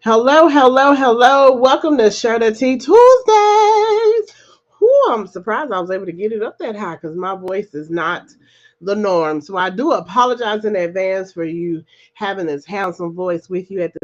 Hello, hello, hello. Welcome to Share the Tea Tuesdays. Whew, I'm surprised I was able to get it up that high because my voice is not the norm. So I do apologize in advance for you having this handsome voice with you at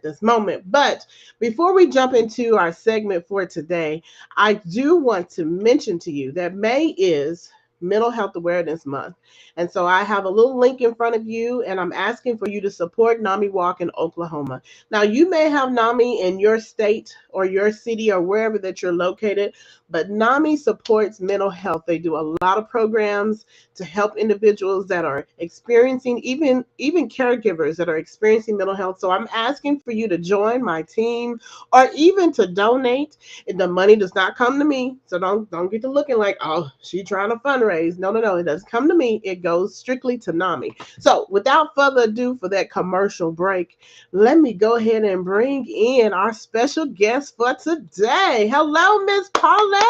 this moment. But before we jump into our segment for today, I do want to mention to you that May is Mental Health Awareness Month. And so I have a little link in front of you, and I'm asking for you to support NAMI Walk in Oklahoma. Now, you may have NAMI in your state or your city or wherever that you're located, but NAMI supports mental health. They do a lot of programs to help individuals that are experiencing, even caregivers that are experiencing mental health. So I'm asking for you to join my team or even to donate. The money does not come to me, so don't get to looking like, oh, she's trying to fundraise. No, no, no, it doesn't come to me. It goes strictly to NAMI. So without further ado, for that commercial break, let me go ahead and bring in our special guest for today. Hello, Miss Paulette.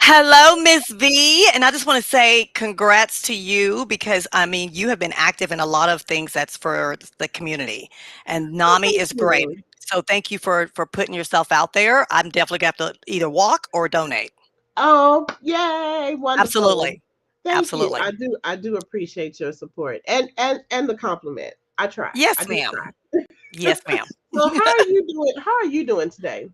Hello, Miss V. And I just want to say congrats to you because you have been active in a lot of things that's for the community. And Oh, NAMI thank is great. you. So thank you for putting yourself out there. I'm definitely going to have to either walk or donate. Oh, yay, wonderful. Absolutely. Thank you. Absolutely. I do appreciate your support and the compliment. I try. I Yes, do ma'am. try. Yes, ma'am. So how are you doing? How are you doing today?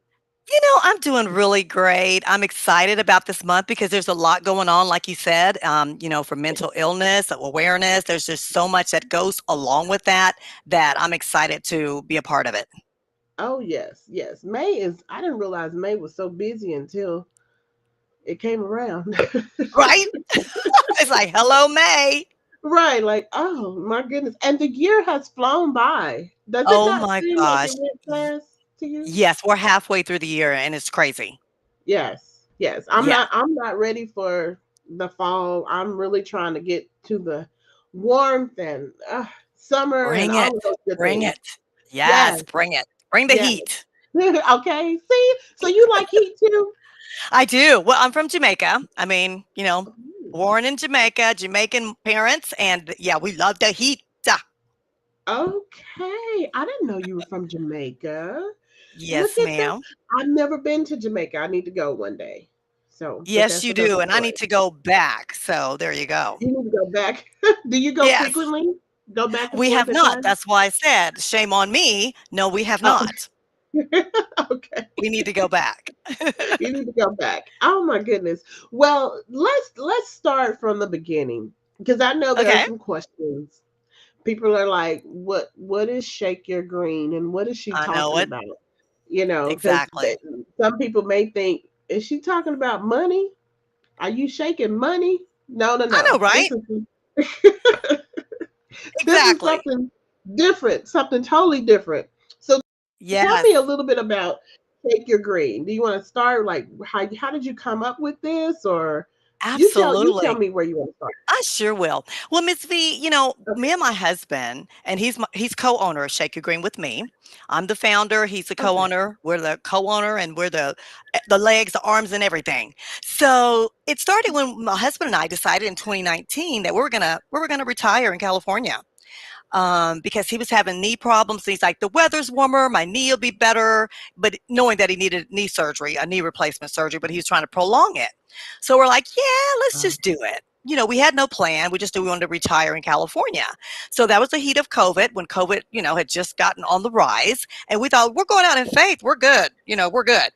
I'm doing really great. I'm excited about this month because there's a lot going on, like you said, for mental illness, awareness. There's just so much that goes along with that I'm excited to be a part of it. Oh yes, yes. May is I didn't realize May was so busy until it came around. Right? It's like, hello, May. Right, like, oh my goodness. And the year has flown by. Does it Oh not my seem like it gosh. went fast to you? Yes, we're halfway through the year and it's crazy. Yes, yes. I'm Yeah. not I'm not ready for the fall. I'm really trying to get to the warmth and summer and Bring it. all of those good Bring things. it. Yes, Yes, bring it. Bring the yes. heat. Okay. See? So you like heat too? I do. Well, I'm from Jamaica. Ooh. Born in Jamaica, Jamaican parents, and yeah, we love the heat. Okay. I didn't know you were from Jamaica. Look Yes, at that. ma'am. I've never been to Jamaica. I need to go one day. So, but Yes, that's you another do. And I need story. to go back. So there you go. You need to go back. Do you go Yes, frequently? Go back and we forth have at not. times? That's why I said, shame on me. No, we have Oh, not. okay. We need to go back. You need to go back. Oh my goodness. Well, let's start from the beginning because I know there are Okay. some questions. People are like, what is Shake Your Green and what is she I know talking it. about? Because Exactly. some people may think, is she talking about money? Are you shaking money? No, no, I know, no. right? This is Exactly. something different, something totally different. So tell me a Yes. little bit about Take Your Green. Do you want to start like how did you come up with this, or you tell Absolutely. me where you want to start? I sure will. Well, Miss V, me and my husband, and he's co-owner of Shake Your Green with me. I'm the founder. He's the Okay. co-owner. We're the co-owner, and we're the legs, the arms, and everything. So it started when my husband and I decided in 2019 that we were gonna retire in California. Because he was having knee problems. He's like, the weather's warmer, my knee will be better. But knowing that he needed knee surgery, a knee replacement surgery, but he was trying to prolong it. So we're like, yeah, let's Uh, just do it. We had no plan. We just knew we wanted to retire in California. So that was the heat of COVID when COVID, had just gotten on the rise. And we thought, we're going out in faith. We're good. We're good.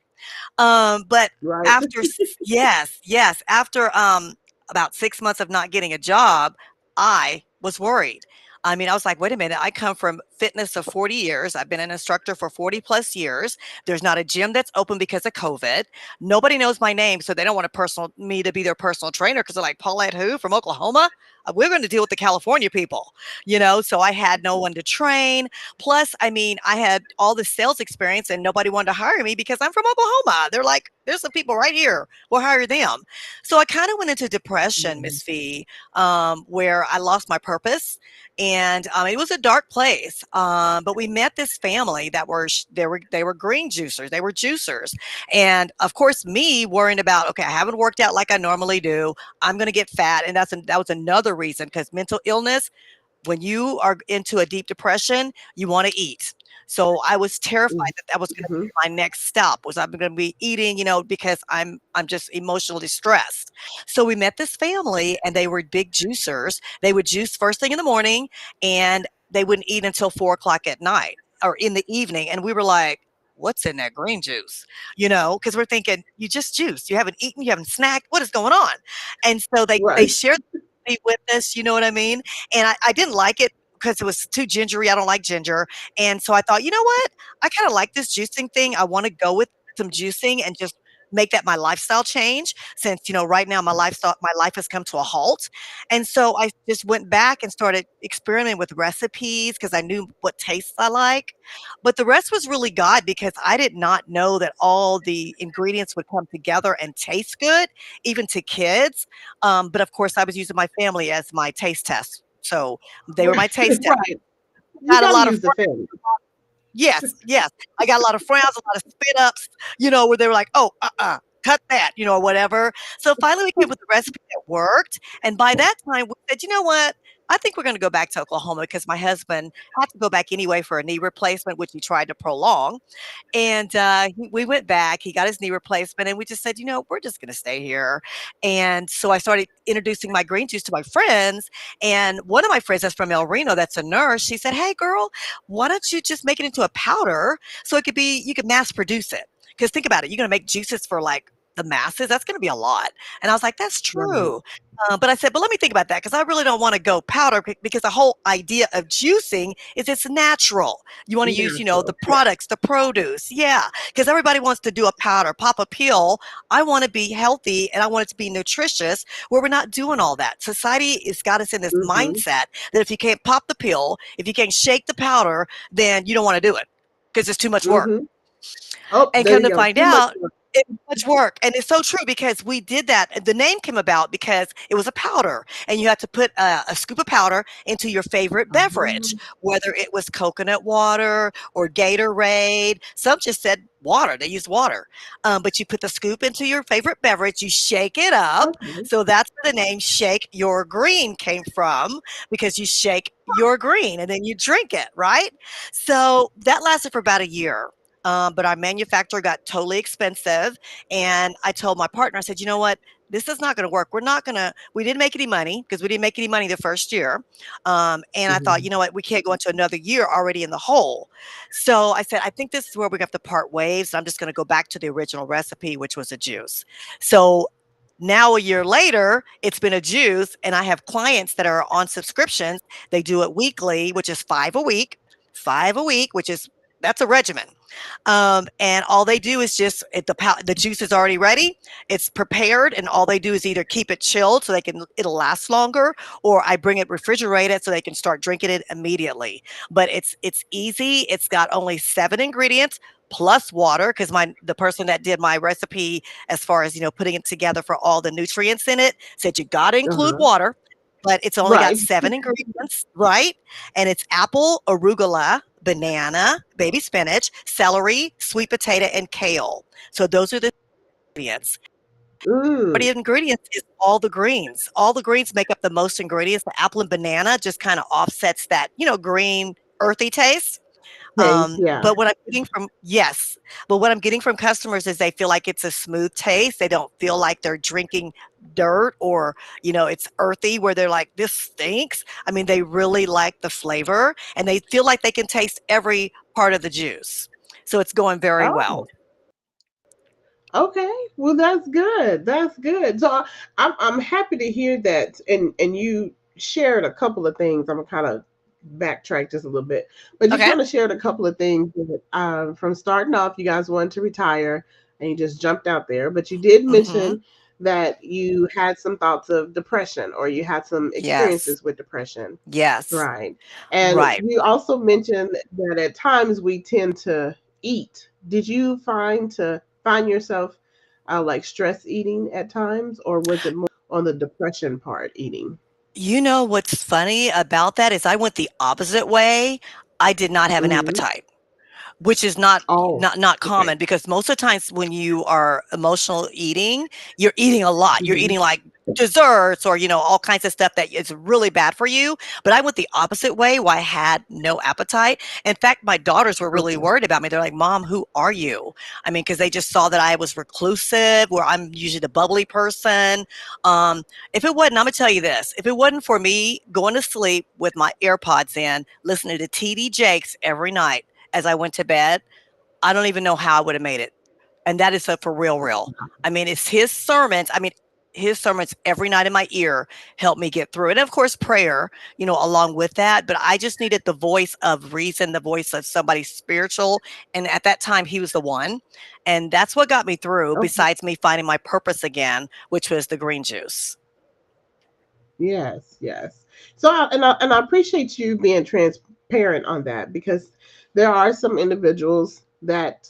But right. after, yes, yes, after about 6 months of not getting a job, I was worried. I was like, wait a minute, I come from fitness of 40 years. I've been an instructor for 40 plus years. There's not a gym that's open because of COVID. Nobody knows my name, so they don't want me to be their personal trainer because they're like, Paulette who from Oklahoma? We're going to deal with the California people, so I had no one to train. Plus, I had all the sales experience and nobody wanted to hire me because I'm from Oklahoma. They're like, there's some people right here. We'll hire them. So I kind of went into depression, Mhm. Miss Fee, where I lost my purpose. And it was a dark place. But we met this family that they were green juicers. They were juicers. And of course, me worrying about, okay, I haven't worked out like I normally do. I'm going to get fat. And that was another reason because mental illness, when you are into a deep depression, you want to eat. So I was terrified Mhm. that that was going to be my next stop was I'm going to be eating, because I'm just emotionally stressed. So we met this family and they were big juicers. They would juice first thing in the morning and they wouldn't eat until 4 o'clock at night or in the evening. And we were like, what's in that green juice? Because we're thinking, you just juice. You haven't eaten, you haven't snacked. What is going on? And so they Right. shared the recipe with us, you know what I mean? And I didn't like it because it was too gingery. I don't like ginger. And so I thought, you know what? I kind of like this juicing thing. I want to go with some juicing and just make that my lifestyle change since right now my life has come to a halt. And so I just went back and started experimenting with recipes because I knew what tastes I like. But the rest was really God because I did not know that all the ingredients would come together and taste good, even to kids. But of course, I was using my family as my taste test. So they were my taste test. Right. You Got a got to lot of use the family. yes, yes. I got a lot of frowns, a lot of spit ups, where they were like, "Oh, cut that," or whatever. So finally, we came up with a recipe that worked, and by that time, we said, "You know what? I think we're going to go back to Oklahoma because my husband had to go back anyway for a knee replacement, which he tried to prolong." And we went back. He got his knee replacement, and we just said, we're just going to stay here. And so I started introducing my green juice to my friends. And one of my friends that's from El Reno, that's a nurse, she said, "Hey, girl, why don't you just make it into a powder so you could mass produce it? Because think about it, you're going to make juices for like the masses. That's going to be a lot." And I was like, "That's Right. true." But I said, "But let me think about that because I really don't want to go powder because the whole idea of juicing is it's natural. You want to use, the Natural. products, the produce. Yeah. Because everybody wants to do a powder, pop a pill. I want to be healthy and I want it to be nutritious where we're not doing all that. Society has got us in this Mhm. mindset that if you can't pop the pill, if you can't shake the powder, then you don't want to do it because it's too much work. Mhm. Oh, And there come you to go. find Too much out, work. it's much work, and it's so true because we did that. The name came about because it was a powder, and you had to put a scoop of powder into your favorite beverage, Um, whether it was coconut water or Gatorade. Some just said water; they used water. But you put the scoop into your favorite beverage, you shake it up. okay. So that's where the name Shake Your Green came from because you shake your green and then you drink it, right? So that lasted for about a year. But our manufacturer got totally expensive. And I told my partner, I said, you know what? This is not going to work. We didn't make any money because we didn't make any money the first year. And I thought, you Mhm. know what? We can't go into another year already in the hole. So I said, I think this is where we have to part ways. I'm just going to go back to the original recipe, which was a juice. So now a year later, it's been a juice, and I have clients that are on subscriptions. They do it weekly, which is five a week, which is that's a regimen. And all they do is just the juice is already ready. It's prepared, and all they do is either keep it chilled so it'll last longer, or I bring it refrigerated so they can start drinking it immediately. But it's easy. It's got only 7 ingredients plus water because my the person that did my recipe as far as putting it together for all the nutrients in it said you got to include Uh-huh. water, but it's only got Right. 7 ingredients, right? And it's apple, arugula, banana, baby spinach, celery, sweet potato, and kale. So those are the ingredients. Mm. The ingredients is all the greens. All the greens make up the most ingredients. The apple and banana just kind of offsets that, green, earthy taste. Taste, yeah. But what I'm getting from yes, but what I'm getting from customers is they feel like it's a smooth taste. They don't feel like they're drinking dirt or, it's earthy where they're like, this stinks. I mean, they really like the flavor and they feel like they can taste every part of the juice. So it's going very well. Oh, okay. Well, that's good. That's good. So I'm happy to hear that, and you shared a couple of things. I'm gonna kind of backtrack just a little bit, but you Okay. kind of shared a couple of things that, from starting off, you guys wanted to retire, and you just jumped out there. But you did Mhm. mention that you had some thoughts of depression, or you had some Yes. experiences with depression. Yes. Right. And Right. you also mentioned that at times we tend to eat. Did you find yourself like stress eating at times, or was it more on the depression part eating? You know what's funny about that is I went the opposite way. I did not have an Hmm. appetite. Which is not Oh, not okay. common because most of the times when you are emotional eating, you're eating a lot. You're Hmm. eating like desserts or, all kinds of stuff that is really bad for you. But I went the opposite way where I had no appetite. In fact, my daughters were really Okay. worried about me. They're like, Mom, who are you? I mean, because they just saw that I was reclusive, where I'm usually the bubbly person. Um, if it wasn't, I'm going to tell you this, if it wasn't for me going to sleep with my AirPods in, listening to TD Jakes every night as I went to bed, I don't even know how I would have made it. And that is a for real, real. I mean, it's his sermons. I mean, his sermons every night in my ear helped me get through it. And of course, prayer, along with that. But I just needed the voice of reason, the voice of somebody spiritual. And at that time, he was the one. And that's what got me through, Okay. besides me finding my purpose again, which was the green juice. Yes, yes. So, and I appreciate you being transparent on that, because there are some individuals that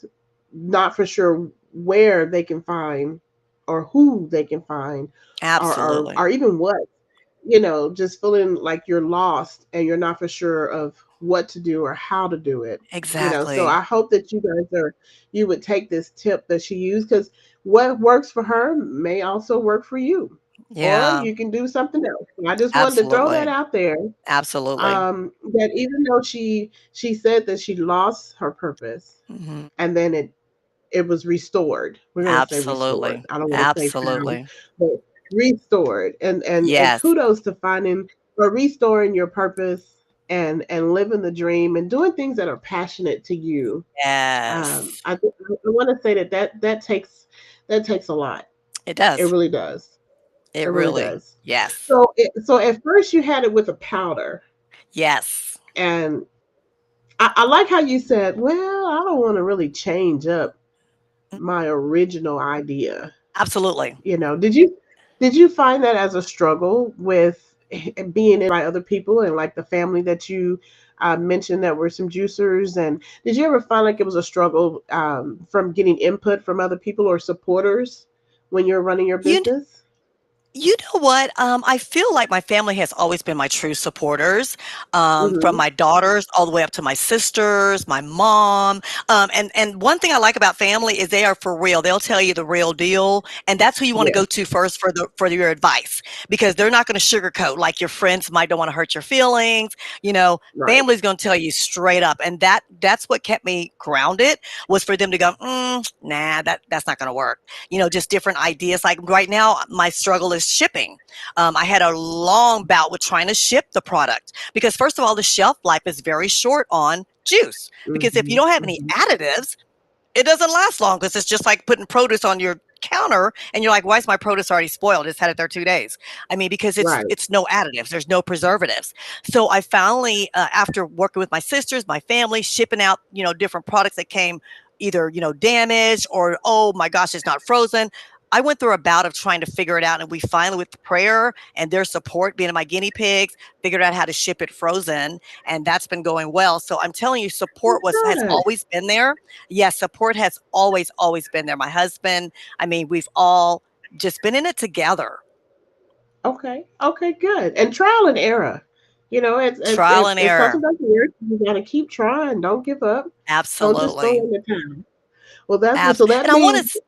not for sure where they can find or who they can find, or Absolutely. even what, just feeling like you're lost and you're not for sure of what to do or how to do it. So Exactly. I hope that you would take this tip that she used, because what works for her may also work for you, or Yeah, you can do something else. I just wanted to throw that absolutely. out there. Absolutely. That even though she said that she lost her purpose, Hmm. and then it was restored. We're gonna say restored. Absolutely. I don't want to say found, Absolutely. but restored. And Yes. kudos to finding or restoring your purpose, and living the dream and doing things that are passionate to you. Yes. I want to say that takes a lot. It It does. really does. It It really really, does. yes. So at first you had it with a powder, Yes. and I like how you said, "Well, I don't want to really change up Mm, my original idea." absolutely. Did you find that as a struggle with being by other people, and like the family that you mentioned that were some juicers? And did you ever find like it was a struggle from getting input from other people or supporters when you're running your You business? You know what? I feel like my family has always been my true supporters, from Mm-hmm. my daughters all the way up to my sisters, my mom. And one thing I like about family is they are for real. They'll tell you the real deal, and that's who you want to Yes. go to first for your advice, because they're not going to sugarcoat like your friends might don't want to hurt your feelings. Right. Family's going to tell you straight up, and that's what kept me grounded, was for them to go, nah, that's not going to work. Just different ideas. Like right now, my struggle is shipping. I had a long bout with trying to ship the product because, first of all, the shelf life is very short on juice. Because if you Mm-hmm. don't have any Mm-hmm. additives, it doesn't last long, because it's just like putting produce on your counter and you're like, why is my produce already spoiled? It's had it there 2 days. I mean, because it's Right. it's no additives, there's no preservatives. So I finally, after working with my sisters, my family, shipping out different products that came either damaged, or oh my gosh, it's not frozen. I went through a bout of trying to figure it out, and we finally, with prayer and their support, being my guinea pigs, figured out how to ship it frozen, and that's been going well. So I'm telling you, support has Good. always been there. Yes, support has always, always been there. My husband, I mean, we've all just been in it together. Okay. Okay. Good. And trial and error. Trial and If error. something doesn't work, you gotta keep trying. Don't give up. Don't just throw Absolutely. in the towel. Well, that's good. So that And I want means, to,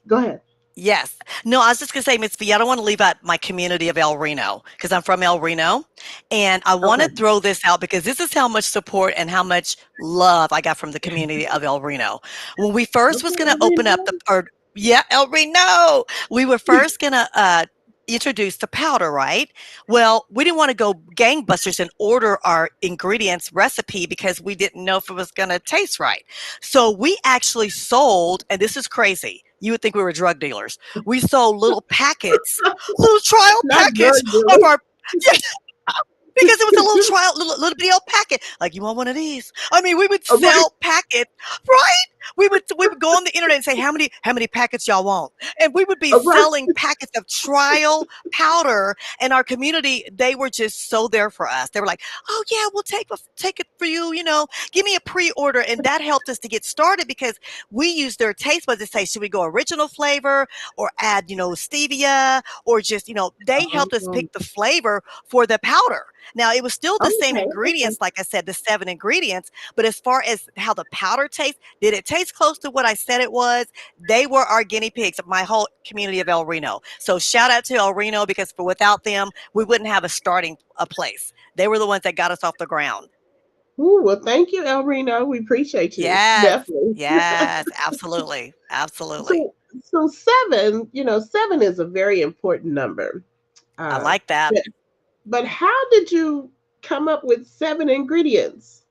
go ahead. yes. No, I was just going to say, Miss V, I don't want to leave out my community of El Reno, because I'm from El Reno. And I want Okay. to throw this out because this is how much support and how much love I got from the community of El Reno. When we first was Okay. going to I mean, open up or yeah, El Reno, we were first going to introduce the powder, right? Well, we didn't want to go gangbusters and order our ingredients recipe because we didn't know if it was going to taste right. So we actually sold, and this is crazy. You would think we were drug dealers. We sold little packets, little trial not packets drug of dealers. our, because it was a little trial, little bitty old packet. Like, you want one of these? I mean, we would Right. sell packets, right? We would go on the internet and say, how many packets y'all want? And we would be Right. selling packets of trial powder. And our community, they were just so there for us. They were like, oh yeah, we'll take it for you. Give me a pre-order, and that helped us to get started because we used their taste buds to say, should we go original flavor or add stevia, or just they helped us Um, pick the flavor for the powder. Now, it was still the same Okay. Okay. ingredients, like I said, the 7 ingredients, but as far as how the powder tastes, did it taste close to what I said it was? They were our guinea pigs, my whole community of El Reno. So shout out to El Reno because for without them, we wouldn't have a place. They were the ones that got us off the ground. Ooh, well, thank you, El Reno. We appreciate you. Yes. Definitely. Yes, absolutely. Absolutely. So, so seven, seven is a very important number. I Uh, like that. but, but how did you come up with seven ingredients?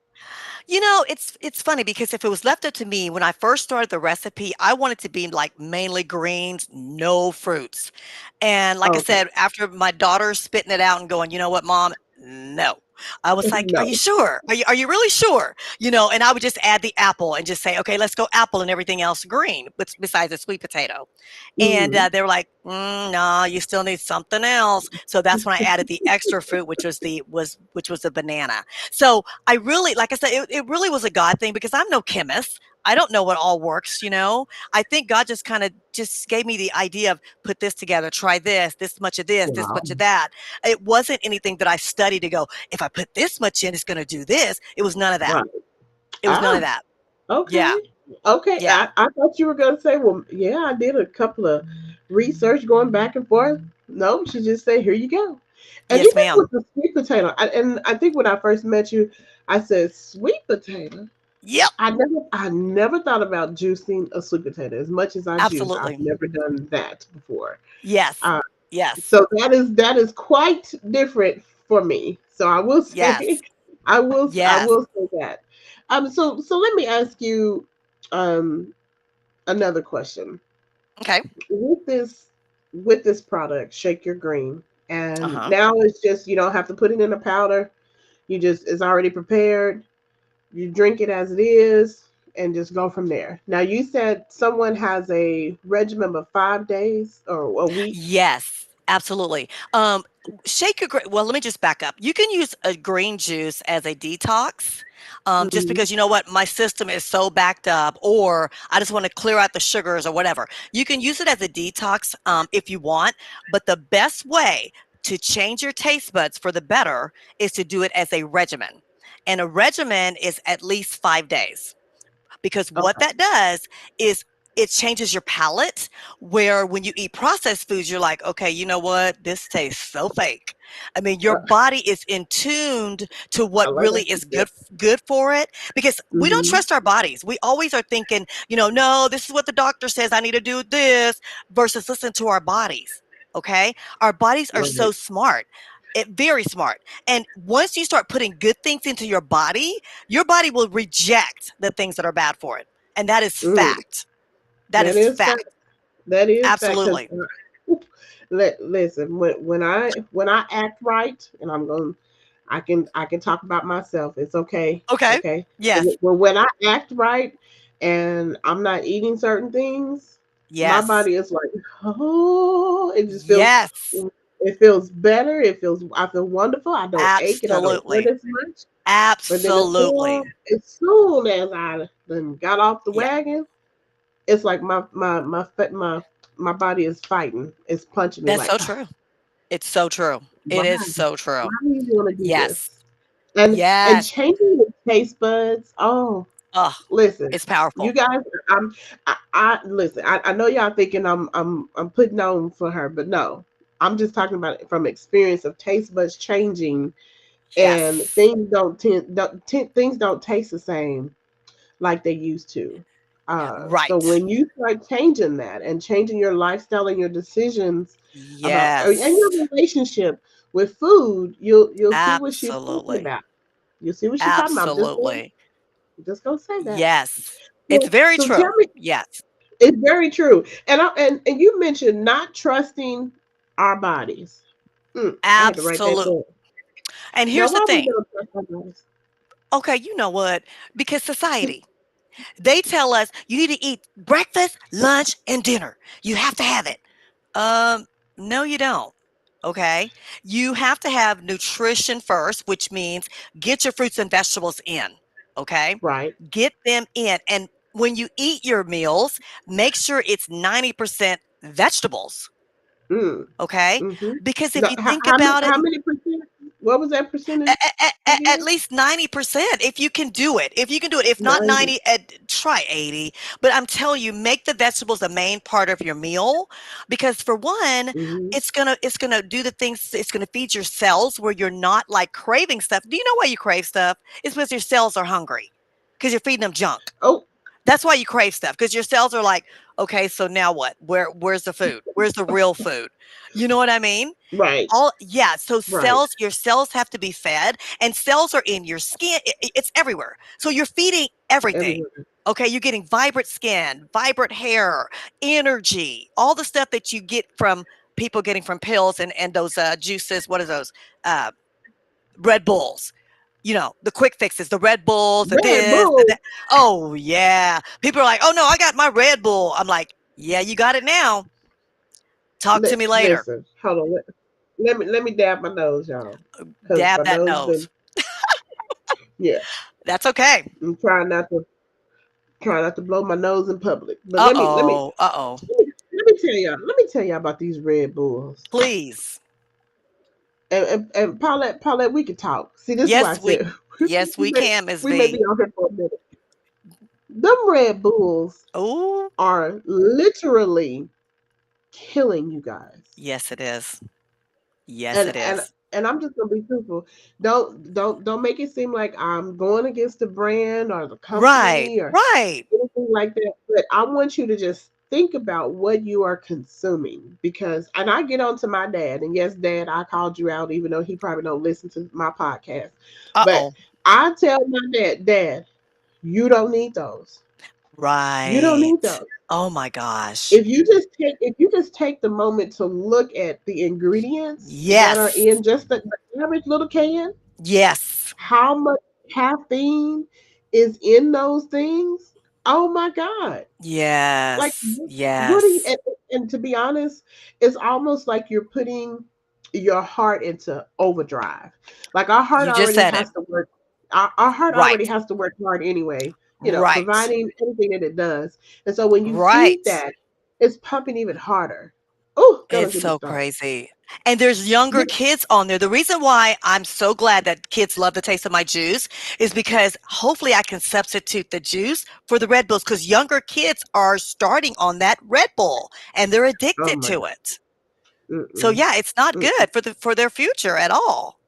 It's funny because if it was left up to me when I first started the recipe, I wanted to be like mainly greens, no fruits. And like I Okay. said, after my daughter spitting it out and going, you know what, mom, no. I was like, are No. you sure? Are you really sure? And I would just add the apple and just say, okay, let's go apple and everything else green, besides the sweet potato. And Mm. they were like, no, you still need something else. So that's when I added the extra fruit, which was the banana. So I really, like I said, it really was a God thing because I'm no chemist. I don't know what all works. I think God just kind of just gave me the idea of put this together, try this much of this Wow. much of that. It wasn't anything that I studied to go, if I put this much in, it's going to do this. It was none of that. Right. It was none of Ah, that. Yeah. okay. Okay. Yeah. I thought you were going to say, well, yeah, I did a couple of research going back and forth. No, she just said, here you go. And Yes, even ma'am. with the sweet potato, and I think when I first met you, I said, sweet potato. Yep. I never thought about juicing a sweet potato as much as I juice. I've Absolutely. never done that before. Yes. Uh, Yes. so that is quite different for me. So I will say, Yes. I will Yes. say that. So let me ask you um another question. Okay. With this product, Shake Your Green, and Uh-huh. now it's just you don't have to put it in a powder. You just it's already prepared. You drink it as it is and just go from there. Now you said someone has a regimen of 5 days or a week. Yes, absolutely. Shake your green. Well, let me just back up. You can use a green juice as a detox, just Mm-hmm. because you know what, my system is so backed up, or I just want to clear out the sugars or whatever. You can use it as a detox if you want, but the best way to change your taste buds for the better is to do it as a regimen, and a regimen is at least 5 days because what Okay. that does is it changes your palate where when you eat processed foods you're like, okay, you know what, this tastes so fake. I mean, your Uh, body is in tuned to I what like really that. is Yeah. good for it because we don't Mm-hmm. trust our bodies. We always are thinking, no, this is what the doctor says I need to do this versus listen to our bodies. Okay, our bodies are so Right. smart, very smart, and once you start putting good things into your body will reject the things that are bad for it. And that is Mm. fact. That That is is fact. fact. That is fact. Because Absolutely. listen, when I act right, and I can talk about myself. It's okay. Okay. Okay. Yes. Well, when I act right and I'm not eating certain things, my Yes. body is like, oh, it just feels Yes. it feels better. I feel wonderful. I don't ache and I don't hurt Absolutely. as much. But then Absolutely. as soon as I then got off the Yeah. wagon, it's like my body is fighting. It's punching me That's like, so true. It's so true. why? It is so true. Why do you want to do Yes. this? And Yes. changing the taste buds. Oh, Oh, listen, it's you powerful. guys. I listen. I know y'all thinking I'm putting on for her, but no. I'm just talking about it from experience of taste buds changing, and Yes. things don't taste the same like they used to. So Right. when you start changing that and changing your lifestyle and your decisions and Yes. your relationship with food, you'll see what she's talking Absolutely. about. You'll see what she's talking about. Absolutely. Just gonna say that. Yes. It's So, very so tell true. me, Yes. it's very true. And you mentioned not trusting our bodies. I had to write that Absolute. down. And Now, here's the why we thing. don't trust our bodies? Okay, you know what? Because society, they tell us you need to eat breakfast, lunch, and dinner. You have to have it. Um, no, you don't. Okay. You have to have nutrition first, which means get your fruits and vegetables in. Okay. Right. Get them in. And when you eat your meals, make sure it's 90% vegetables. Mm. Okay. Mm-hmm. Because if No, you how, think how many about it, how many percent? What was that percentage At again? least 90%, if you can do it. If you can do it, if not 90. 90, try 80. But I'm telling you, make the vegetables the main part of your meal, because for one, Hmm. it's gonna do the things. It's gonna feed your cells where you're not like craving stuff. Do you know why you crave stuff? It's because your cells are hungry, because you're feeding them junk. Oh, That's why you crave stuff, because your cells are like, okay, so now what? Where's the food? Where's the real food? You know what I mean? right, All yeah, so right. your cells have to be fed, and cells are in your skin. It's everywhere. So you're feeding everything. Everywhere. Okay, you're getting vibrant skin, vibrant hair, energy, all the stuff that you get from people getting from pills and those juices. What are those? Uh, Red Bulls. You know, the quick fixes, the Red Bulls, the Red this, the Bull. that. Oh yeah. People are like, "Oh no, I got my Red Bull." I'm like, "Yeah, you got it now. Talk to me later." Listen, hold on. Let me dab my nose, y'all, because Dab my that nose been, nose. yeah. That's okay. I'm trying not to blow my nose in public. But Uh-oh. Uh-oh. let me tell y'all about these Red Bulls. Please. And Paulette, we can talk. See, this is why I Yes, said yes, we we may can, Miss we may be V. on here for a minute. Them Red Bulls Oh, are literally killing you guys. yes, it is. Yes, and it and is. and I'm just gonna be truthful. Don't make it seem like I'm going against the brand or the Right, company or right. anything like that. But I want you to just think about what you are consuming, because, and I get on to my dad, and yes, Dad, I called you out, even though he probably don't listen to my podcast. But Uh-oh. I tell my Dad, you don't need those. You don't Right. need those. Oh my gosh. If you just take the moment to look at the ingredients that are Yes. in just the average little can, Yes. how much caffeine is in those things? Oh my God. Like, Yes. what are you, Yes. and to be honest, it's almost like you're putting your heart into overdrive. Like, our heart You just already said it. has to work. Our heart already Right. has to work hard anyway, Right. providing everything that it does. And so when you feed Right. that, it's pumping even harder. Oh, don't It's get me so started. crazy. And there's younger You- kids on there. The reason why I'm so glad that kids love the taste of my juice is because hopefully I can substitute the juice for the Red Bulls, because younger kids are starting on that Red Bull and they're Oh addicted my to God. it. So Mm-mm, yeah, it's not mm-mm. good for their future at all.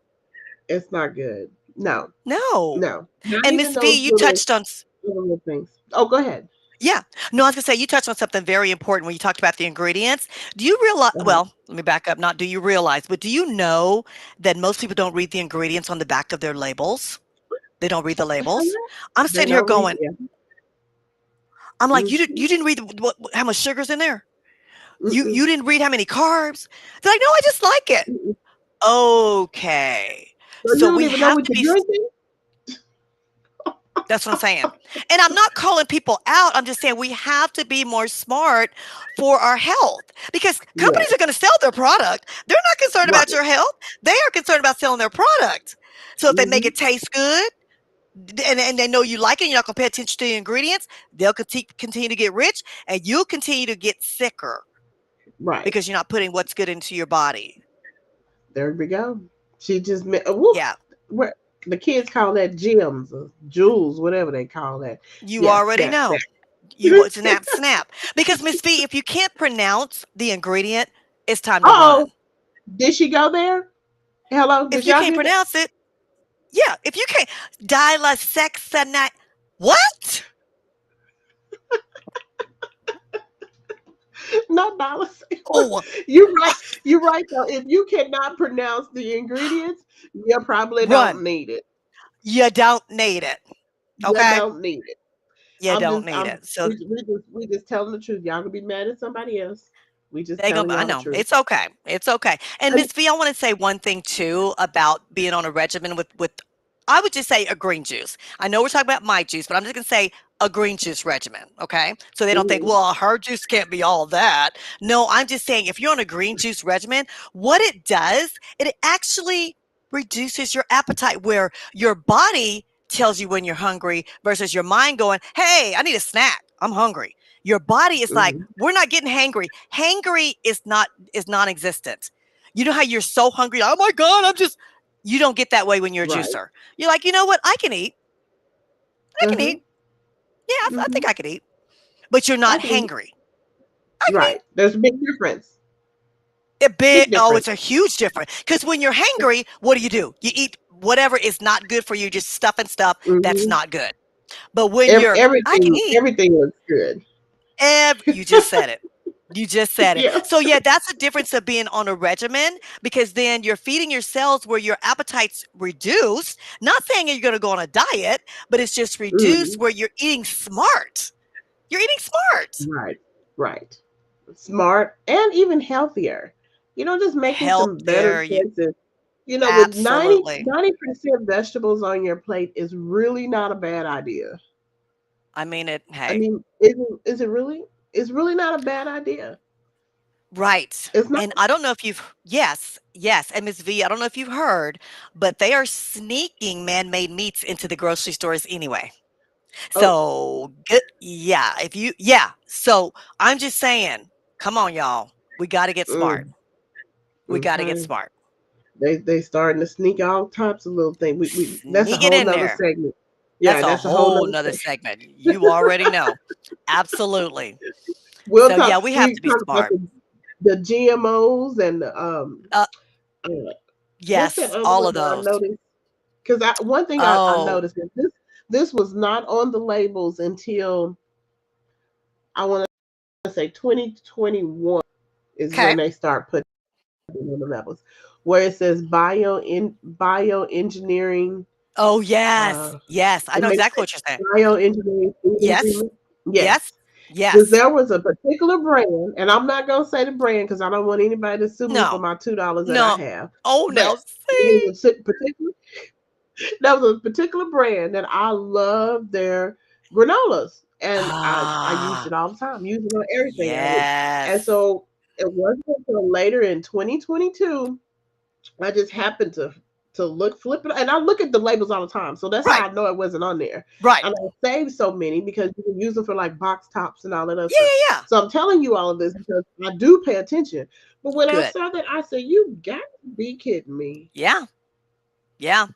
It's not good. No, No. no. Not And even Miss V, those you little, touched on little things. Oh, go ahead. yeah. No, I was gonna say you touched on something very important when you talked about the ingredients. Do you realize? Uh-huh. Well, let me back up. Not do you realize, but do you know that most people don't read the ingredients on the back of their labels? They don't read the labels. Hello? I'm They sitting here don't read going, it. I'm like, Mm-hmm. you didn't read how much sugar's in there. Mm-mm. You didn't read how many carbs. They're like, no, I just like it. Mm-mm. Okay. So you So don't we even know have what to you're be. drinking? That's what I'm saying. And I'm not calling people out. I'm just saying we have to be more smart for our health, because Yeah, companies are going to sell their product. They're not concerned about right. your health. They are concerned about selling their product. So if they make Mm-hmm. it taste good and they know you like it, you're not going to pay attention to the ingredients, they'll continue to get rich, and you'll continue to get sicker Right. because you're not putting what's good into your body. There we go. She just met. Woo, Yeah. what the kids call that gems or jewels, whatever they call that. You Yeah, already that know. that. You want snap, snap. Because Miss V, if you can't pronounce the ingredient, it's time to Oh, run. did she go there? Hello, If did you y'all can't hear that? pronounce it, yeah. If you can't, dilacexanide. What? Not dollars. Oh, You right. You right though. If you cannot pronounce the ingredients, you probably don't run. need it. You don't need it. You Okay? don't need it. You I'm don't just need I'm it. So we just telling the truth. Y'all gonna be mad at somebody else. We just they telling gonna. I y'all the know truth. it's okay. It's okay. And And Miss V, I want to say one thing too about being on a regimen with. I would just say a green juice. I know we're talking about my juice, but I'm just gonna say a green juice regimen. Okay, so they don't think, mhm, well, her juice can't be all that. No, I'm just saying if you're on a green juice regimen, what it does, it actually reduces your appetite, where your body tells you when you're hungry versus your mind going, hey, I need a snack. I'm hungry. Your body is like, mhm. we're not getting hangry. Hangry is non-existent. You know how you're so hungry, oh my God, I'm just You don't get that way when you're a Right. juicer. You're like, you know what? I can eat. I can Uh-huh. eat. Yeah, I Mm-hmm. think I could eat. But you're I not can eat. hangry. I can eat. Right. There's a big difference. A bit. Big Oh, it's difference. a huge difference. Because when you're hangry, what do? You eat whatever is not good for you, just stuff and stuff that's Mm-hmm. not good. But when you're, I can eat. Everything looks good. You just said it. You just said it. Yeah. So yeah, that's the difference of being on a regimen because then you're feeding your cells where your appetite's reduced. Not saying you're going to go on a diet, but it's just reduced Mm. where you're eating smart. You're eating smart. Right. Right. Smart and even healthier. Just making some better Healthier. You choices. With absolutely. 90% vegetables on your plate is really not a bad idea. I mean it. I Hey, mean, is it really? It's really not a bad idea. right. It's not. And I don't know if you've yes, yes, and Miss V, I don't know if you've heard, but they are sneaking man-made meats into the grocery stores anyway. Oh. So, good yeah, if you yeah, so I'm just saying, come on, y'all. We gotta get smart. Mm, We gotta get okay. smart. They starting to sneak all types of little things. We That's a Sneak it whole in nother there. segment. Yeah, That's a that's a whole whole nother nother segment. segment. You already know. Absolutely. We'll So, talk. yeah, we have We to be talk about smart. the GMOs and the Uh, uh what's that yes, other all one of that I those. noticed? Because one thing I Oh, noticed is this was not on the labels until I want to say 2021 is okay. when they start putting it on the labels, where it says bioengineering. Oh, yes. Uh, Yes, I it know makes exactly sense. what you're saying. Bioengineering food Yes. ingredient. Yes. Yes, because Yes. there was a particular brand, and I'm not gonna say the brand because I don't want anybody to sue me for No. my $2 that I No. have. Oh, But no. See? particular that was a particular brand that I love their granolas, and I used Ah, it all the time, used it on everything I did, and yes. so it wasn't until later in 2022 I just happened to flip it, and I look at the labels all the time, so that's how Right. I know it wasn't on there. Right. And I saved so many because you can use them for like box tops and all that other Yeah, stuff. yeah, yeah. So I'm telling you all of this because I do pay attention. But when I Good. saw that, I said, "You got to be kidding me!" Yeah. Yeah.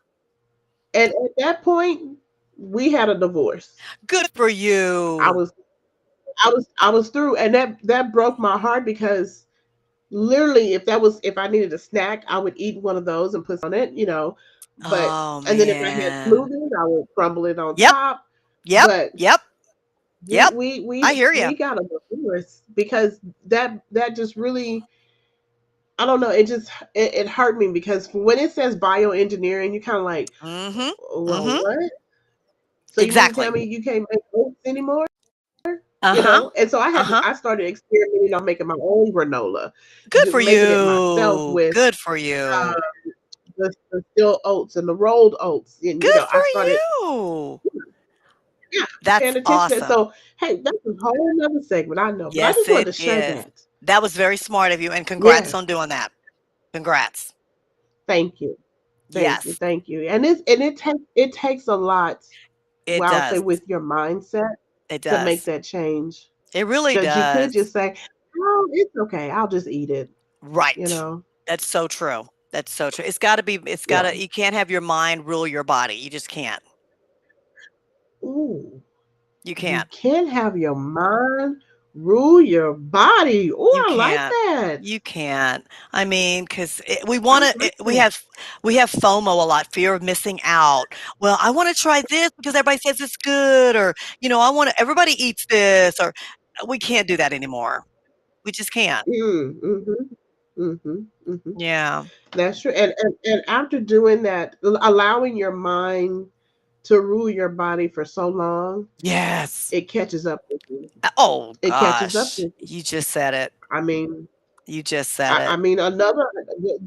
And at that point, we had a divorce. Good for I you. was I was through, and that broke my heart because literally if I needed a snack, I would eat one of those and put on it. But Oh, and then if I had man. smoothies, I would crumble it on Yep. top. Yep. But Yep. we Yep. we I we hear you. we got a divorce because that just really, I don't know, it hurt me because when it says bioengineering, you kind of like, Mhm. well, Mhm. what? So you mean to tell Exactly. me you can't make oats anymore? Uh-huh. And so Uh-huh. I started experimenting on making my own granola, Good for making it myself you. with Good for you. the still oats and the rolled oats, and Good for I started, you. yeah, That's paying attention to that. awesome. So hey, that's a whole other segment, I know, but I Yes, just wanted it to share is. that. That was very smart of you, and congrats Yes, on doing that. Congrats. thank you, Yes, thank you. And it takes a lot. it Well, I'll say does. with your mindset It to make does. that change, It really because you could does. just say, "Oh, it's okay. I'll just eat it." You Right. know? That's so true. That's so true. Yeah. You can't have your mind rule your body. You just can't. Ooh. You You can't. can have your mind rule your body. You Oh, I like can't. that. You can't. I mean, 'cause we I wanna like we that. have FOMO a lot, fear of missing out. Well, I wanna try this because everybody says it's good, or, I wanna everybody eats this, or we can't do that anymore. We just can't. Mhm. Mhm. Yeah. That's true. And after doing that, allowing your mind to rule your body for so long, Yes. it catches up with you. Oh It catches up gosh. with you. You just said it. I mean, You just said I it. mean, another,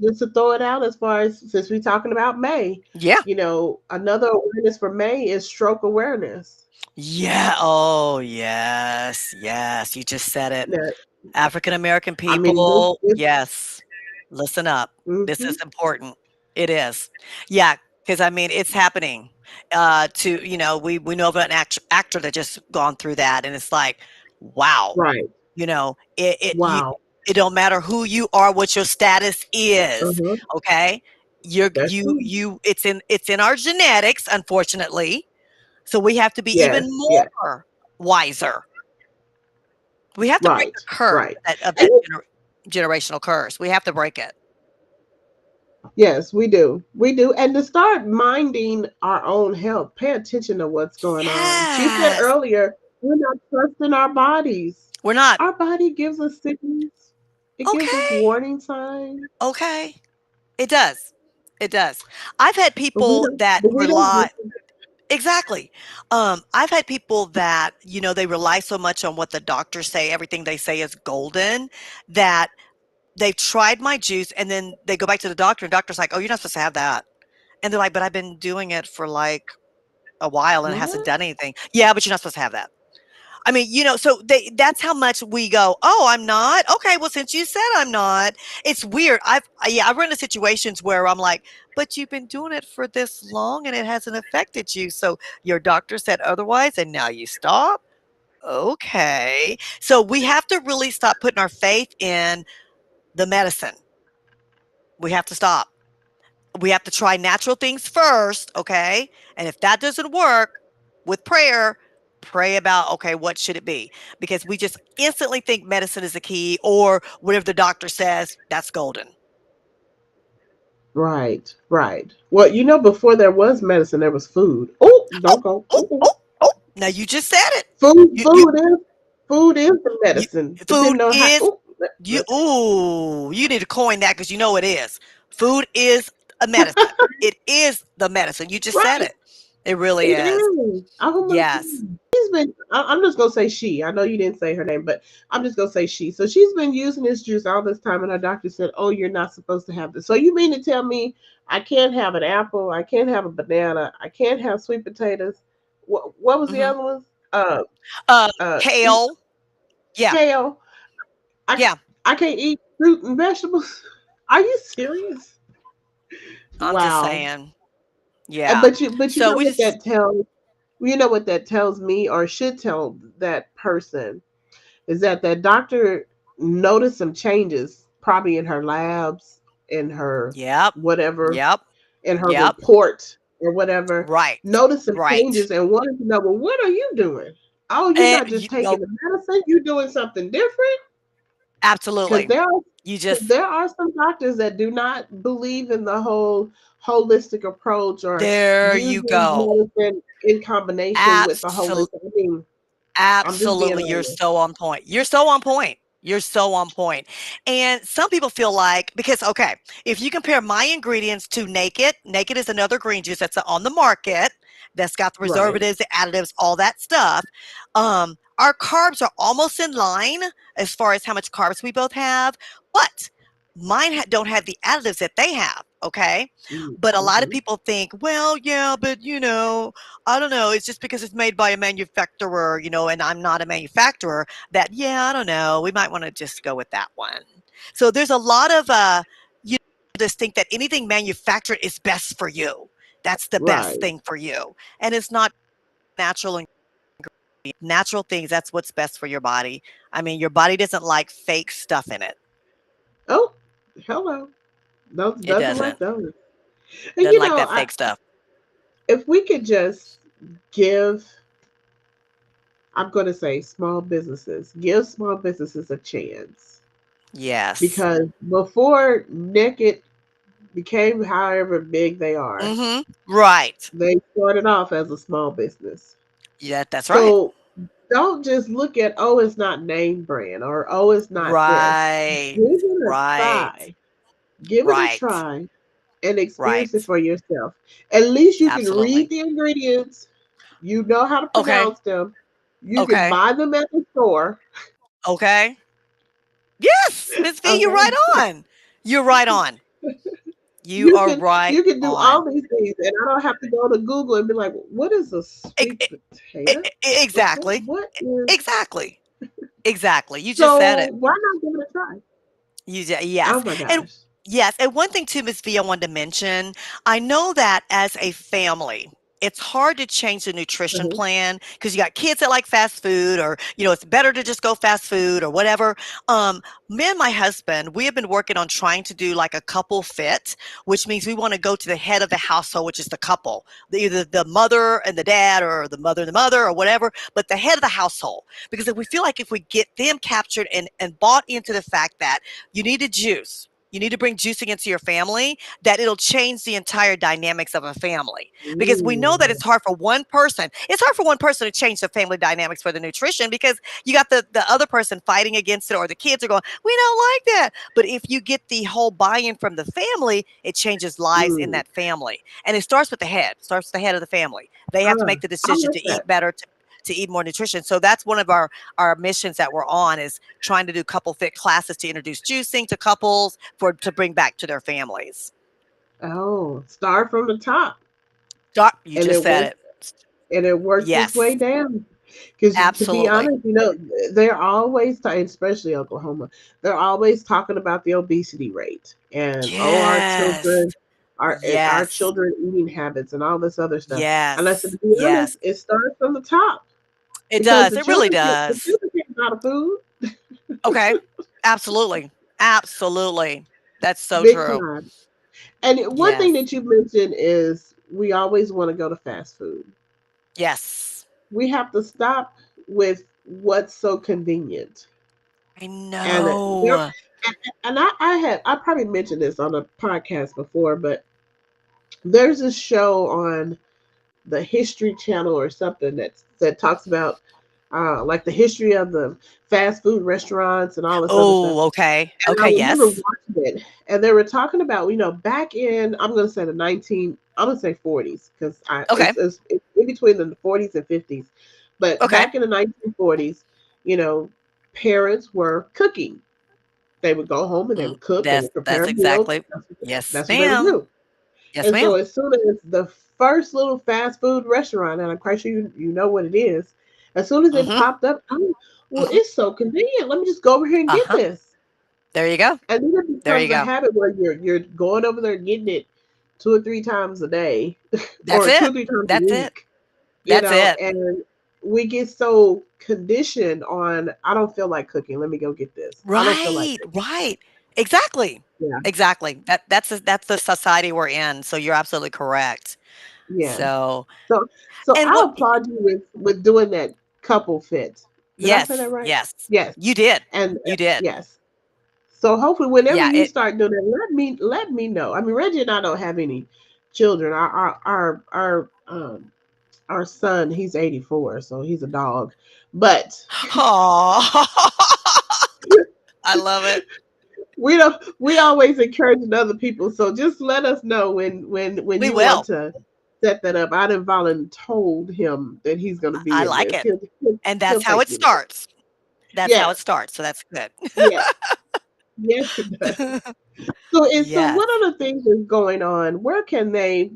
just to throw it out, as far as since we're talking about May, Yeah. another awareness for May is stroke awareness. Yeah. Oh, yes. Yes. You just said it. Now, African American I mean, people, yes. Listen up. This is hmm important. It is. Yeah, because I mean, it's happening. We know of an actor that just gone through that, and it's like, wow. right. You know, it Wow. it don't matter who you are, what your status is. Uh-huh. Okay, That's true. it's in our genetics, unfortunately. So we have to be even Yes, yes, more wiser. We have to break the right, curse right. of And that generational curse. We have to break it. yes, we do. We do. And to start minding our own health, pay attention to what's going on. She said Yes. earlier, we're not trusting our bodies. We're not. Our body gives us signals, it gives us Okay. warning signs, Okay. It does. It does. I've had people that but we don't rely listen. exactly. I've had people that, you know, they rely so much on what the doctors say, everything they say is golden, that they've tried my juice and then they go back to the doctor and doctor's like, "Oh, you're not supposed to have that." And they're like, "But I've been doing it for like a while and it hasn't What? done anything." "Yeah, but you're not supposed to have that." I mean, you know, so that's how much we go, "Oh, I'm not? Okay, well, since you said I'm not." It's weird. I've run into situations where I'm like, "But you've been doing it for this long and it hasn't affected you. So your doctor said otherwise and now you stop?" Okay. So we have to really stop putting our faith in the medicine. We have to stop. We have to try natural things first, okay? And if that doesn't work, with prayer, pray about, okay, what should it be? Because we just instantly think medicine is the key or whatever the doctor says, that's golden. Right, right. Well, before there was medicine, there was food. Oh, Oh, don't go. oh, Ooh. oh, oh. Now you just said it. Food, You, you, food is the you medicine, food depending on how. is Oh, you need to coin that because you know it is. Food is a medicine. It is the medicine. You just said right. it. It really It is. is. Oh my Yes. God. She's been. I'm just gonna say she. I know you didn't say her name, but I'm just gonna say she. So she's been using this juice all this time, and her doctor said, "Oh, you're not supposed to have this." So you mean to tell me I can't have an apple, I can't have a banana, I can't have sweet potatoes? What was the Mhm. other one? Uh, eat Kale. Yeah. kale. I Yeah. I can't eat fruit and vegetables. Are you serious? I'm just Wow. saying. Yeah. But you So know we what just that tells me or should tell that person is that doctor noticed some changes probably in her labs, in her Yep. whatever, Yep. in her Yep. report or whatever, Right. noticed some Right. changes and wanted to know, well, what are you doing? Oh, you're And not just you taking no, the medicine, you're doing something different. Because absolutely. You just there are some doctors that do not believe in the whole holistic approach or there you using go. medicine in combination with the Absolutely. holistic. I mean, I'm just being Absolutely, you're honest. so on point. You're so on point. You're so on point. And some people feel like because okay, if you compare my ingredients to Naked, Naked is another green juice that's on the market that's got the Right. preservatives, the additives, all that stuff. Our carbs are almost in line as far as how much carbs we both have, but mine don't have the additives that they have. Okay, but a lot of Mm-hmm. people think, well, yeah, but you know, I don't know. It's just because it's made by a manufacturer, you know, and I'm not a manufacturer that, yeah, I don't know. We might want to just go with that one. So there's a lot of, you just think that anything manufactured is best for you. That's the best Right. thing for you. And it's not natural and natural things. That's what's best for your body. I mean, your body doesn't like fake stuff in it. Oh, hello. Those It doesn't like doesn't. those. And Doesn't like that fake stuff. if we could just give, I'm going to say small businesses, give small businesses a chance. Yes. Because before Naked became however big they are, Mm-hmm. Right. they started off as a small business. Yeah, that's right. So don't just look at, oh, it's not name brand or oh, it's not this. Right. Give it a Right. try. Give it a Right. try and experience it Right. for yourself. At least you can read Absolutely. the ingredients. You know how to Okay. pronounce them. You can Okay. buy them at the store. Okay. Yes, Miss V, you're right Okay. on. You're right on. You You are can right you can do on. all these things, and I don't have to go to Google and be like, "What is a E sweet e potato? exactly. What is?" Exactly. Exactly. You just said So it. why not give it a try? Oh Yes. my And gosh! yes, and one thing too, Miss V, I wanted to mention, I know that as a family, it's hard to change the nutrition Uh-huh. plan because you got kids that like fast food, or it's better to just go fast food or whatever. Um, Me and my husband, we have been working on trying to do like a couple fit, which means we want to go to the head of the household, which is the couple, either the mother and the dad, or the mother and the mother, or whatever, but the head of the household. Because if we feel like if we get them captured and bought into the fact that you need to juice, you need to bring juicing into your family, that it'll change the entire dynamics of a family. Because we know that Ooh. it's hard for one person. It's hard for one person to change the family dynamics for the nutrition, because you got the other person fighting against it, or the kids are going, we don't like that. But if you get the whole buy-in from the family, it changes lives in Mm. that family. And it starts with the head, starts with the head of the family. They have to Ah, make the I decision like to that. eat better, to eat more nutrition. So that's one of our missions that we're on, is trying to do couple fit classes to introduce juicing to couples for to bring back to their families. Oh, start from the top, You and just it said works, it. and it works its way Yes, down. Because to be absolutely. honest, they're always, especially Oklahoma, they're always talking about the obesity rate and our Yes. children, our Yes. children eating habits and all this other stuff. And I said, Yes. to be honest, Yes. it starts from the top It because does. It really the does. children can't out of food Okay. Absolutely. Absolutely. That's so big true. time. And one thing Yes. that you mentioned is we always want to go to fast food. Yes. We have to stop with what's so convenient. I And there, know. and I probably mentioned this on a podcast before, but there's a show on the History Channel or something that talks about like the history of the fast food restaurants and all this other stuff. Oh, okay. And I Okay, remember yes. watching it, and they were talking about back in, I'm going to say I'm going to say 40s because Okay. it's in between the 40s and 50s, but Okay. back in the 1940s, you know, parents were cooking. They would go home and they Mm, would cook. They would that's prepare meals. exactly. Yes, That's what they would ma'am. do. Yes, And so ma'am. as soon as the first little fast food restaurant, and I'm quite sure you know what it is, as soon as it Mhm. popped up, oh, well, Mhm. it's so convenient. Let me just go over here and get Uh-huh. this. There you go. And then it There you becomes a go. habit where you're going over there and getting it 2 or 3 times a day, That's or two it. or three times a That's it. week. That's it. And we get so conditioned on, I don't feel like cooking. Let me go get this. I don't feel like Right, cooking. right. Exactly. Yeah, Exactly. That's the society we're in, so you're absolutely correct. yeah. So, So and I what applaud you with doing that couple fit. Did I say that yes, right? yes. Yes. You did. And You did. yes. So hopefully, whenever Yeah, you it start doing that, let me know. I mean, Reggie and I don't have any children. Our son, he's 84, so he's a dog. But Aw. I love it. we always encouraging other people. So just let us know when We you want will. to set that up. I done told him that he's going to be I in like this. it. And He'll that's how take it me there. starts. That's how it Yes, starts, so that's good. yes, yes, it does. So Yes. what other things is going on? Where can they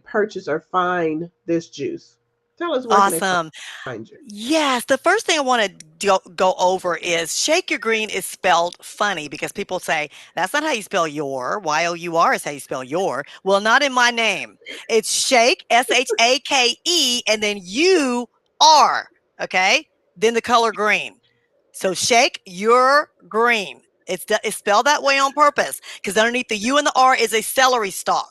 purchase or find this juice? Tell us where can they Awesome. find you? Yes, the first thing I want to go over is Shake Your Green is spelled funny because people say that's not how you spell your. Y-O-U-R is how you spell your. Well, not in my name. It's Shake, S-H-A-K-E, and then U-R. Okay. Then the color green. So Shake Your Green. It's spelled that way on purpose because underneath the U and the R is a celery stalk.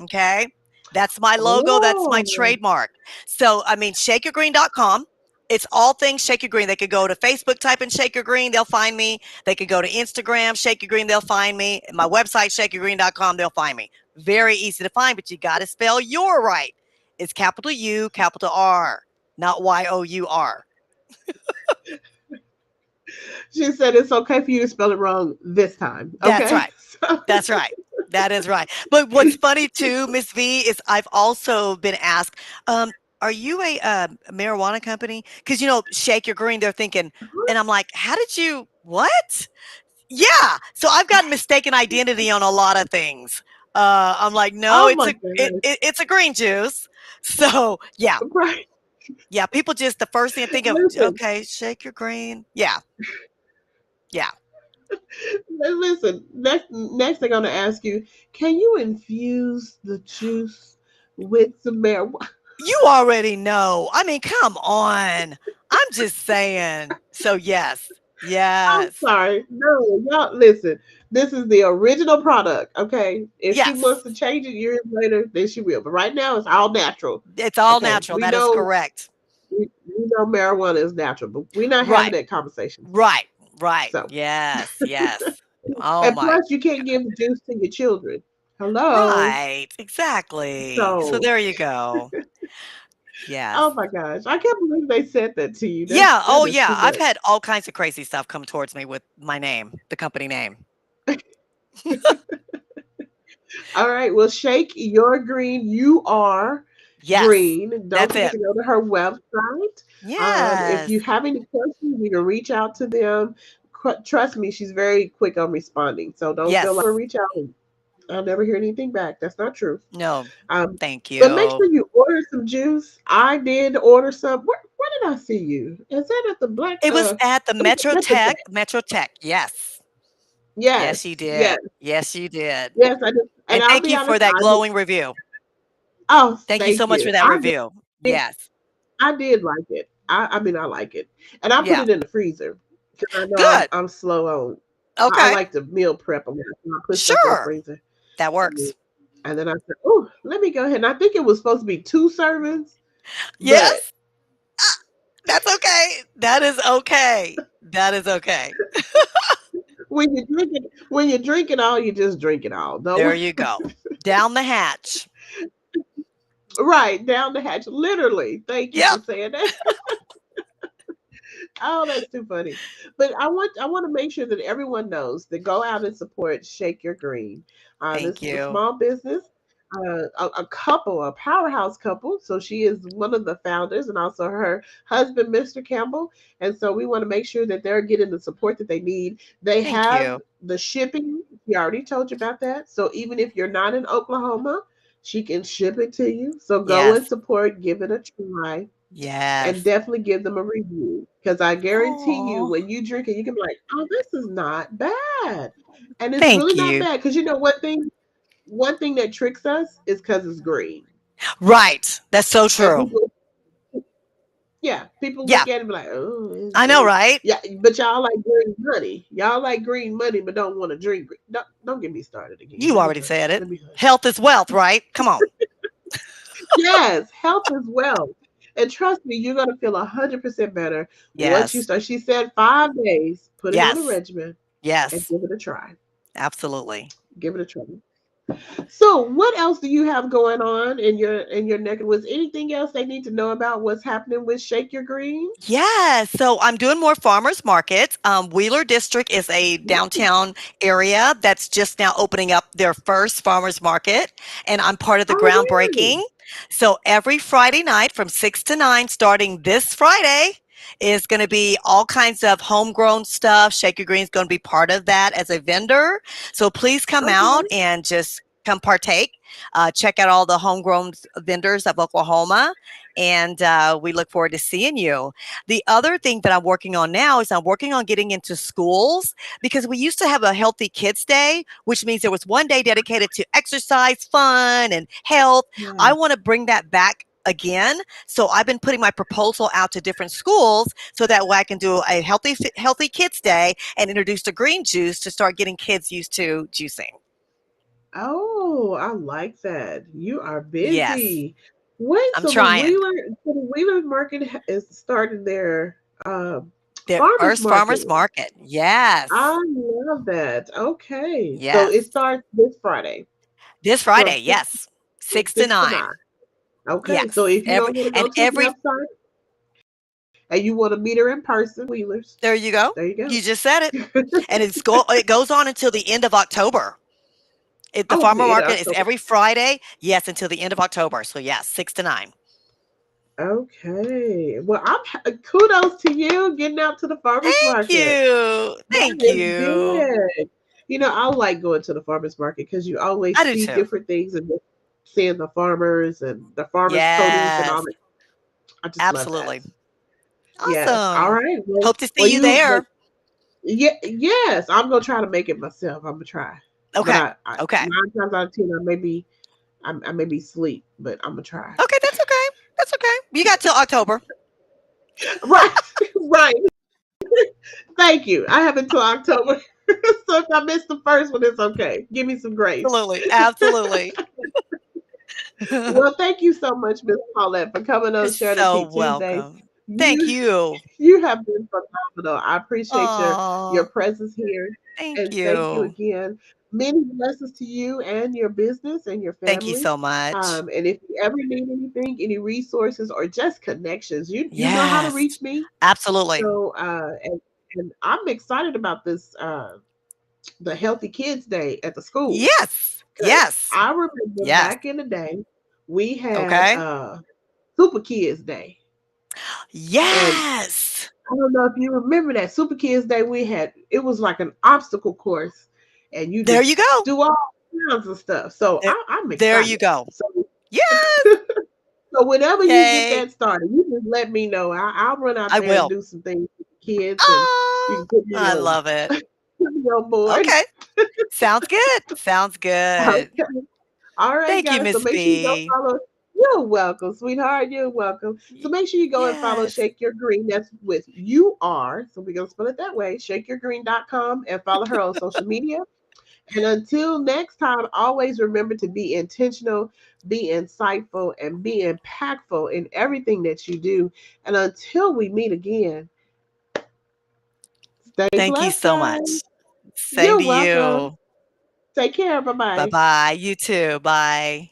Okay. That's my logo. That's my Oh, trademark. So, I mean, shakeyourgreen.com. It's all things Shake Your Green. They could go to Facebook, type in Shake Your Green, they'll find me. They could go to Instagram, Shake Your Green, they'll find me. My website, shakeyourgreen.com, they'll find me. Very easy to find, but you got to spell your right. It's capital U, capital R, not Y-O-U-R. she said it's okay for you to spell it wrong this time. That's Okay. right. That's right. That is right. But what's funny too, Miss V, is I've also been asked, um, "Are you a marijuana company?" Because Shake Your Green. They're thinking, and I'm like, "How did you what?" Yeah. So I've got mistaken identity on a lot of things. I'm like, "No, Oh it's my a goodness. it's a green juice." So yeah, Right. yeah. People just the first thing think of, Listen, okay, Shake Your Green. Yeah, yeah. listen. Next thing I'm gonna ask you, can you infuse the juice with some marijuana? You already know. I mean, come on. I'm just saying. So yes. I'm Yes. sorry. No, y'all listen. This is the original product, okay? If she wants Yes. to change it years later, then she will. But right now, it's all natural. It's all Okay, natural. That is correct. we know marijuana is natural, but we're not having Right. that conversation. Right. Right. So, Yes. Yes. Oh and my plus, you can't give juice to your children. Hello. right. Exactly. So So, there you go. Yes. oh my gosh, I can't believe they said that to you. Yeah. That Oh is too yeah. I've much. had all kinds of crazy stuff come towards me with my name, the company name. All right. Well, shake your green. You are Yes. green. Don't That's forget it. to go to her website. If Yes. you have any questions, you can reach out to them. Trust me, she's very quick on responding. So don't feel like Yes. reach out and I'll never hear anything back. That's not true. No. Um, Thank but make you. sure you order some juice. I did order some. Where did I see you? Is that at the black? It was at the Metro Metro Tech. Tech. Metro Tech. Yes. Yes, you Yes, did. yes, Yes, you did. yes. I did. And And I'll thank be you for honest. that glowing review. Oh, Thank you so thank much for you. that review. Did Yes. I did like it. I mean I like it. And I put Yeah. it in the freezer because I know Good. I'm slow on I Okay. like to meal prep a lot. So I put stuff in the Sure. freezer. That And works. then I said, oh, let me go ahead. And I think it was supposed to be 2 servings, but Yes. Ah, that's okay. That is okay. That is okay. when you drink it all, you just drink it all. Don't There worry. you go. Down the hatch. Right, down the hatch. Literally. Thank you Yep. for saying that. Oh, that's too funny. But I want to make sure that everyone knows to go out and support Shake Your Green. This Thank is a you. small business, a couple, a powerhouse couple. So she is one of the founders, and also her husband, Mr. Campbell. And so we want to make sure that they're getting the support that they need. They Thank have you. the shipping. He already told you about that. So even if you're not in Oklahoma, she can ship it to you. So go and Yes. support, give it a try and Yes. definitely give them a review because I guarantee you Oh, when you drink it, you can be like, "Oh, this is not bad," and it's really thank not you. bad because you know one thing that tricks us is because it's green, Right. That's so and true. people Yeah. look at it and be like, "Oh, it's I know, green." right? Yeah, but y'all like green money. Y'all like green money, but don't want to drink. Don't get me started again. You Let me already hush. said it. Let me hush. Health is wealth, right? Come on. Yes, health is wealth. And trust me, you're gonna feel 100% better once you Yes. start. She said 5 days, put it on a Yes. regimen and Yes. give it a try. Absolutely. Give it a try. So what else do you have going on in your neck of the woods? Anything else they need to know about what's happening with Shake Your Green? Yeah, so I'm doing more farmers markets. Wheeler District is a downtown area that's just now opening up their first farmers market, and I'm part of the Oh, really? groundbreaking. So every Friday night from 6 to 9, starting this Friday, is going to be all kinds of homegrown stuff. Shake Your Green is going to be part of that as a vendor. So please come out Okay. and just come partake. Check out all the homegrown vendors of Oklahoma, and we look forward to seeing you. The other thing that I'm working on now is I'm working on getting into schools because we used to have a healthy kids day, which means there was one day dedicated to exercise, fun, and health. I Yeah. want to bring that back again. So I've been putting my proposal out to different schools so that way I can do a healthy kids day and introduce the green juice to start getting kids used to juicing. Oh, I like that. You are Yes, busy. Wait, I'm trying. So the Wheeler Market is starting their The farmers first market. farmers market. I Yes. love that. Okay. So it Yes. starts this Friday This from Friday. Yes. 6 to 6 to 9. 9. Okay. So Yes. if you don't want to go to the Every website and you want to meet her in person, Wheelers, there you go. there you You go. just said it. And it goes on until the end of October. The Oh, farmer the end of market is October. every Friday. Yes, until the end of October. So yes, 6 to 9. Okay. Well, kudos to you getting out to the farmers Thank market. you. That Thank is you. big. You know, I like going to the farmers market because you always I do see too. different things and just seeing the farmers and the farmers' produce and all Yes. that. I just love that. Absolutely. Yes. All Awesome. right. Hope to see you But there. yeah, yes, I'm gonna try to make it myself. I'm gonna try, but Okay. I Okay. 9 times out of 10, I may be sleep, but I'm gonna try. Okay, that's okay. That's okay. You got till October. Right, right. Thank you. I have until October. So if I miss the first one, it's okay. Give me some grace. Absolutely. Absolutely. Well, thank you so much, Miss Paulette, for coming You're on Share the so Tea Tuesdays. welcome. Thank You you. you have been phenomenal. I appreciate your Oh, presence here, thank and thank you you. again. Many blessings to you and your business and your Thank you family. so much. And if you ever need anything, any resources or just connections, you know how to Yes. reach me. Absolutely. So and I'm excited about this the Healthy Kids Day at the schools. Yes. Because Yes. I remember Yes. back in the day, we had Okay. Super Kids Day. And Yes. I don't know if you remember that Super Kids Day we had, it was like an obstacle course and you There just you go. do all kinds of stuff. So There, I'm there excited. you go. So Yes. so whenever you get Yay. that started, you just let me know. I'll run out I there and will. do some things with the kids and you Oh, can put me I on love it. put me on board. Okay. Sounds good. Sounds good. Okay. All right, Thank you, guys. So Miss make sure you go B. follow. You're welcome, sweetheart. You're welcome. So make sure you go and follow Yes. Shake Your Green. That's with you are. So we're gonna spell it that way. ShakeURGreen.com and follow her on social media. And until next time, always remember to be intentional, be insightful, and be impactful in everything that you do. And until we meet again, stay Thank you blessed, so guys. much. Same You're to welcome. you. Take care. Bye Bye bye. bye. You too. Bye.